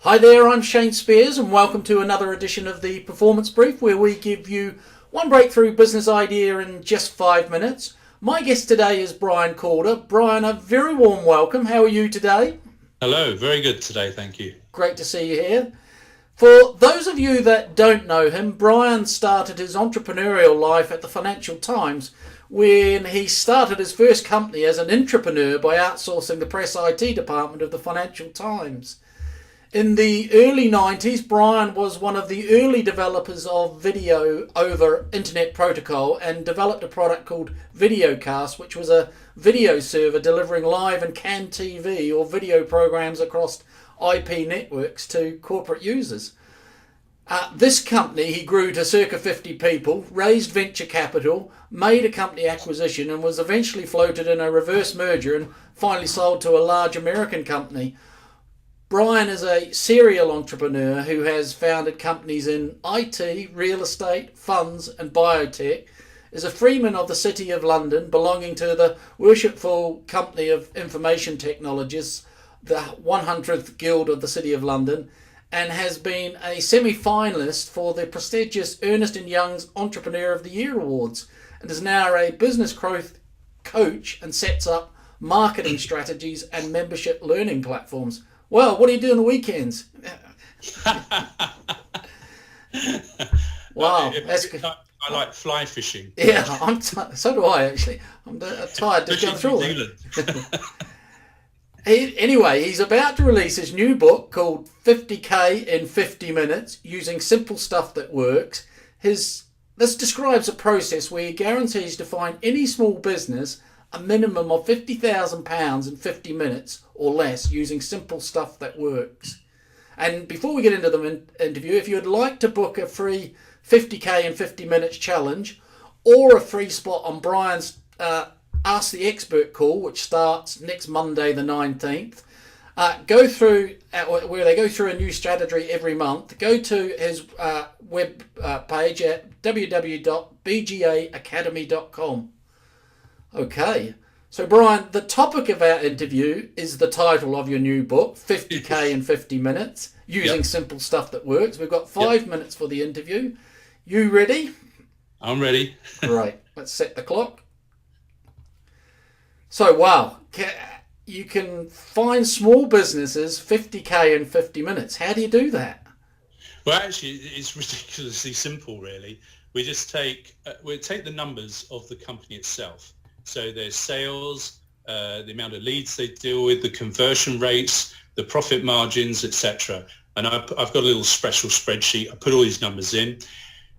Hi there, I'm Shane Spears and welcome to another edition of the Performance Brief where we give you one breakthrough business idea in just 5 minutes. My guest today is Brian Calder. Brian, a very warm welcome. How are you today? Hello, very good today, thank you. Great to see you here. For those of you that don't know him, Brian started his entrepreneurial life at the Financial Times when he started his first company as an intrapreneur by outsourcing the press IT department of the Financial Times. In the early 90s, Brian was one of the early developers of video over Internet Protocol and developed a product called Videocast, which was a video server delivering live and CAN TV or video programs across IP networks to corporate users. This company he grew to circa 50 people, raised venture capital, made a company acquisition and was eventually floated in a reverse merger and finally sold to a large American company. Brian is a serial entrepreneur who has founded companies in IT, real estate, funds and biotech, is a freeman of the City of London belonging to the Worshipful Company of Information Technologists, the 100th Guild of the City of London, and has been a semi-finalist for the prestigious Ernst & Young's Entrepreneur of the Year Awards and is now a business growth coach and sets up marketing strategies and membership learning platforms. Well, what do you do on the weekends? Wow, that's good. I like fly fishing. Yeah, so do I actually. I'm tired to go through all that. Anyway, he's about to release his new book called 50K in 50 Minutes Using Simple Stuff That Works. This describes a process where he guarantees to find any small business a minimum of £50,000 in 50 minutes or less using simple stuff that works. And before we get into the interview, if you'd like to book a free 50K in 50 minutes challenge or a free spot on Brian's Ask the Expert call, which starts next Monday the 19th, go through where they go through a new strategy every month. Go to his web page at www.bgaacademy.com. Okay, so Brian, the topic of our interview is the title of your new book, 50K in 50 Minutes, Using Simple Stuff That Works. We've got 5 minutes for the interview. You ready? I'm ready. Great, let's set the clock. So, wow, you can find small businesses 50K in 50 minutes. How do you do that? Well, actually, it's ridiculously simple, really. We just take the numbers of the company itself. So their sales, the amount of leads they deal with, the conversion rates, the profit margins, etc. And I've got a little special spreadsheet. I put all these numbers in.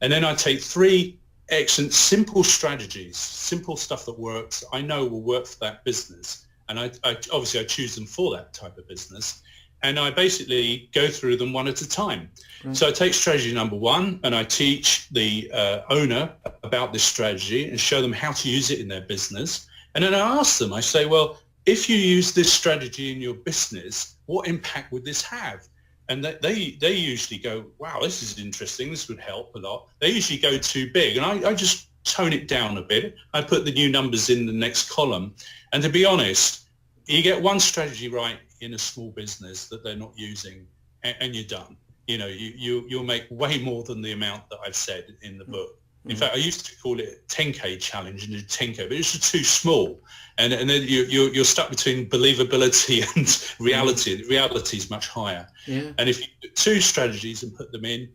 And then I take three excellent simple strategies, simple stuff that works, I know will work for that business. And I obviously choose them for that type of business. And I basically go through them one at a time. Right. So I take strategy number one and I teach the owner about this strategy and show them how to use it in their business. And then I ask them, I say, well, if you use this strategy in your business, what impact would this have? And they usually go, wow, this is interesting. This would help a lot. They usually go too big. And I just tone it down a bit. I put the new numbers in the next column. And to be honest, you get one strategy right in a small business that they're not using and you're done. You know, you'll make way more than the amount that I've said in the book. In fact, I used to call it a 10K challenge and do 10K, but it's just too small. And then you're stuck between believability and reality. The reality is much higher. Yeah. And if you do two strategies and put them in,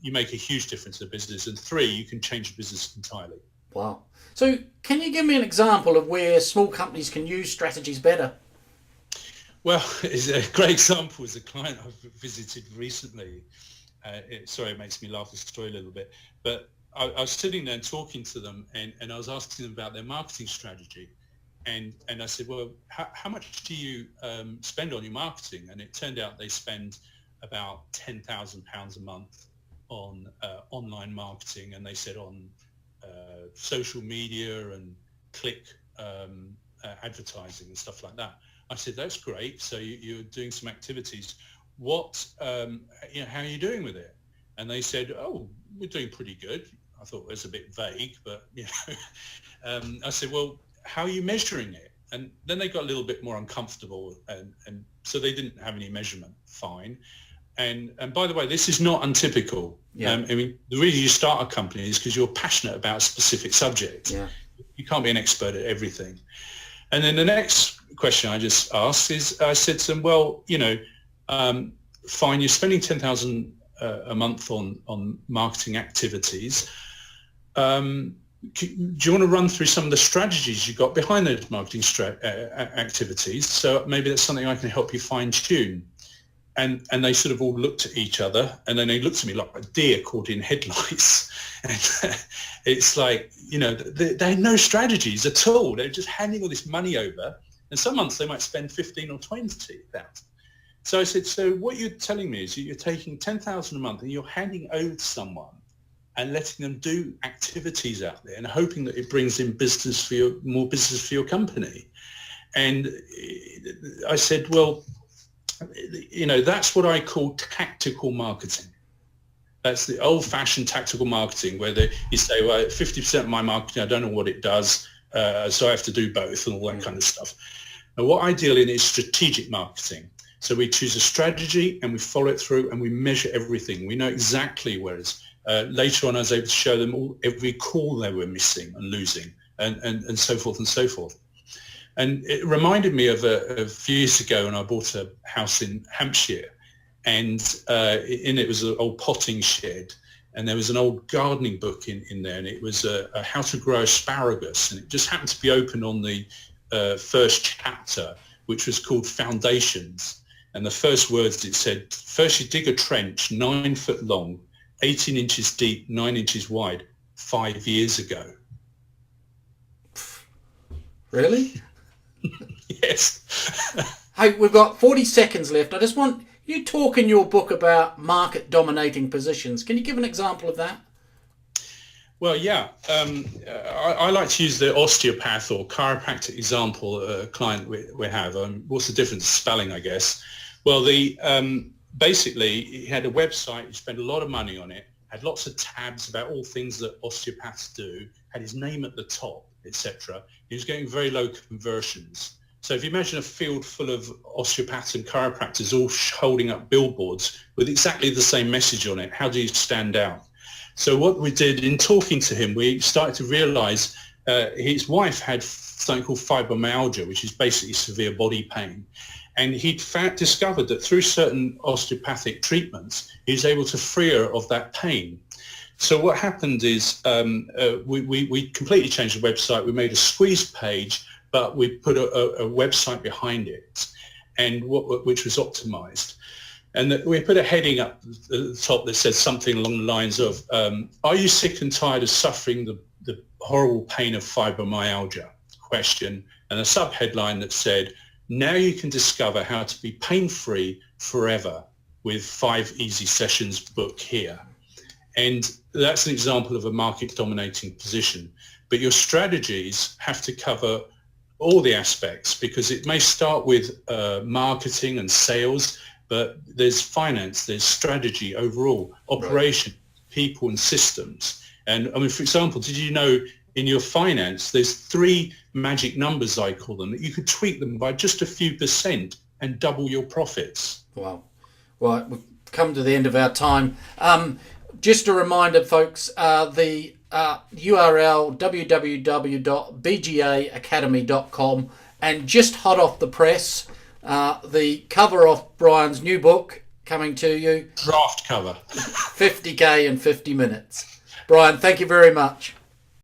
you make a huge difference to the business. And three, you can change the business entirely. Wow. So can you give me an example of where small companies can use strategies better? Well, it's a great example is a client I've visited recently. It makes me laugh, the story a little bit. But I was sitting there and talking to them and I was asking them about their marketing strategy. And I said, well, how much do you spend on your marketing? And it turned out they spend about £10,000 a month on online marketing. And they said on social media and click advertising and stuff like that. I said, that's great. So you're doing some activities. What, how are you doing with it? And they said, oh, we're doing pretty good. I thought it was a bit vague, but, I said, well, how are you measuring it? And then they got a little bit more uncomfortable, and so they didn't have any measurement. Fine. And by the way, this is not untypical. Yeah. I mean, the reason you start a company is because you're passionate about a specific subject. Yeah. You can't be an expert at everything. And then the next question I just asked is, I said to them, well, fine, you're spending 10,000 a month on marketing activities. Do you want to run through some of the strategies you got behind those marketing activities? So maybe that's something I can help you fine tune. And they sort of all looked at each other, and then they looked at me like a deer caught in headlights. And it's like, they had no strategies at all. They're just handing all this money over. And some months they might spend 15 or 20,000. So I said, so what you're telling me is you're taking 10,000 a month and you're handing over to someone and letting them do activities out there and hoping that it brings in more business for your company. And I said, well, that's what I call tactical marketing. That's the old-fashioned tactical marketing where you say, well, 50% of my marketing, I don't know what it does, so I have to do both and all that kind of stuff. And what I deal in is strategic marketing. So we choose a strategy and we follow it through and we measure everything. We know exactly whereas later on I was able to show them every call they were missing and losing and so forth and so forth. And it reminded me of a few years ago when I bought a house in Hampshire, and in it was an old potting shed, and there was an old gardening book in there, and it was a how to grow asparagus, and it just happened to be open on the first chapter, which was called Foundations. And the first words it said, first you dig a trench 9 foot long, 18 inches deep, 9 inches wide, 5 years ago. Really? Yes. Hey, we've got 40 seconds left. I just want you talk in your book about market dominating positions. Can you give an example of that? Well, yeah. I like to use the osteopath or chiropractic example, a client we have. What's the difference? Spelling, I guess. Well, basically, he had a website. He spent a lot of money on it, had lots of tabs about all things that osteopaths do, had his name at the top, etc. He was getting very low conversions. So if you imagine a field full of osteopaths and chiropractors all holding up billboards with exactly the same message on it, how do you stand out? So what we did in talking to him, we started to realize his wife had something called fibromyalgia, which is basically severe body pain. And he'd discovered that through certain osteopathic treatments, he was able to free her of that pain. So what happened is we completely changed the website. We made a squeeze page, but we put a website behind it, and which was optimized. And we put a heading up at the top that said something along the lines of, are you sick and tired of suffering the horrible pain of fibromyalgia? Question. And a subheadline that said, now you can discover how to be pain-free forever with 5 easy sessions book here. And that's an example of a market dominating position. But your strategies have to cover all the aspects, because it may start with marketing and sales, but there's finance, there's strategy overall, operation, right, people and systems. And I mean, for example, did you know in your finance, there's 3 magic numbers, I call them, that you could tweak them by just a few % and double your profits. Wow. Right, we've come to the end of our time. Just a reminder, folks, the URL www.bgaacademy.com, and just hot off the press, the cover of Brian's new book coming to you. Draft cover. 50K in 50 minutes. Brian, thank you very much.